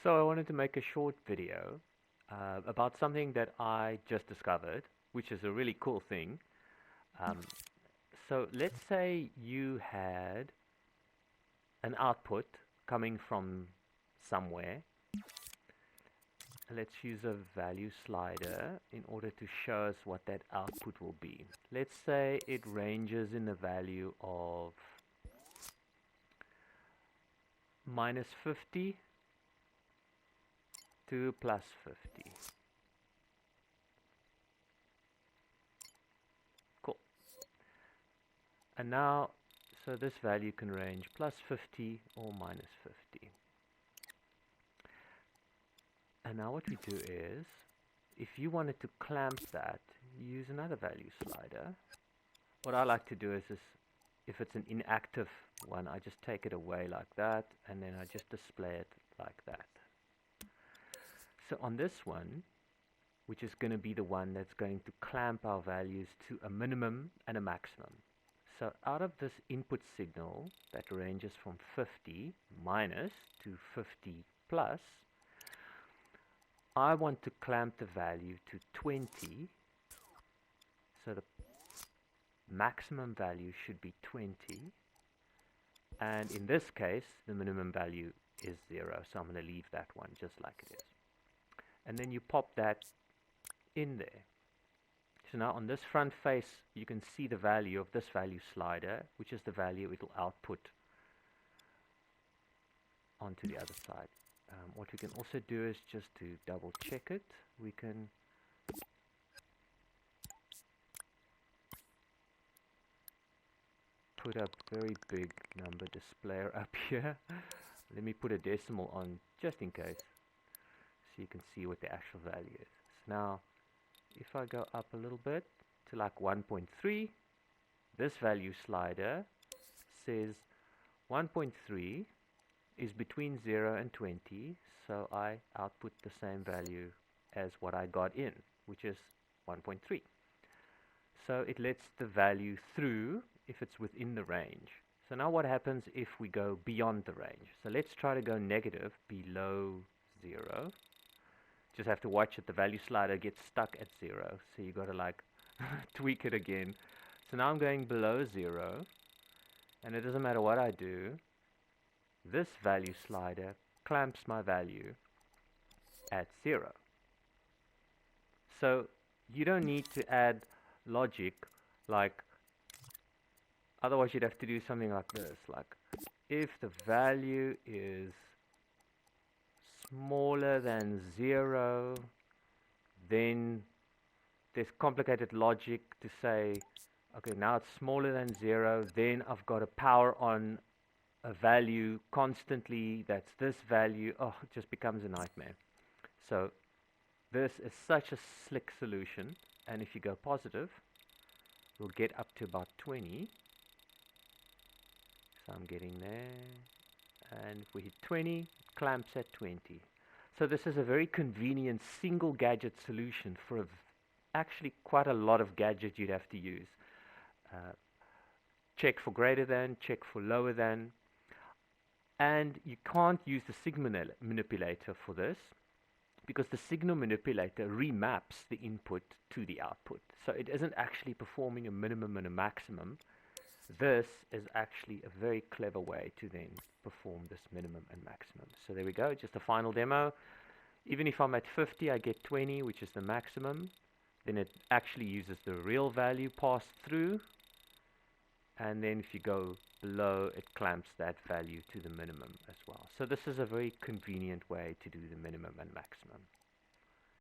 So I wanted to make a short video about something that I just discovered, which is a really cool thing. Um, so let's say you had an output coming from somewhere. Let's use a value slider in order to show us what that output will be. Let's say it ranges in the value of -50 to +50. Cool. And now, so this value can range +50 or -50. And now what we do is, if you wanted to clamp that, use another value slider. What I like to do is if it's an inactive one, I just take it away like that, and then I just display it like that. So on this one, which is going to be the one that's going to clamp our values to a minimum and a maximum. So out of this input signal that ranges from 50 minus to 50 plus, I want to clamp the value to 20. So the maximum value should be 20. And in this case, the minimum value is 0. So I'm going to leave that one just like it is. And then you pop that in there. So now on this front face, you can see the value of this value slider, which is the value it will output onto the other side. What we can also do is just to double check it. We can put a very big number displayer up here. Let me put a decimal on just in case, so you can see what the actual value is. So now, if I go up a little bit to like 1.3, this value slider says 1.3 is between 0 and 20, so I output the same value as what I got in, which is 1.3. So it lets the value through if it's within the range. So now what happens if we go beyond the range? So let's try to go negative below 0. Just have to watch it, the value slider gets stuck at 0, so you got to like tweak it again. So now I'm going below 0, and it doesn't matter what I do, this value slider clamps my value at 0. So you don't need to add logic, like otherwise you'd have to do something like this, like if the value is smaller than 0, then there's complicated logic to say, okay, now it's smaller than 0, then I've got to power on a value constantly that's this value. Oh, it just becomes a nightmare. So this is such a slick solution, and if you go positive, we'll get up to about 20. So I'm getting there, and if we hit 20, it clamps at 20. So this is a very convenient single gadget solution for actually quite a lot of gadgets you'd have to use. Check for greater than, check for lower than. And you can't use the signal manipulator for this, because the signal manipulator remaps the input to the output. So it isn't actually performing a minimum and a maximum. This is actually a very clever way to then perform this minimum and maximum. So there we go, just a final demo. Even if I'm at 50, I get 20, which is the maximum. Then it actually uses the real value passed through. And then if you go below, it clamps that value to the minimum as well. So this is a very convenient way to do the minimum and maximum.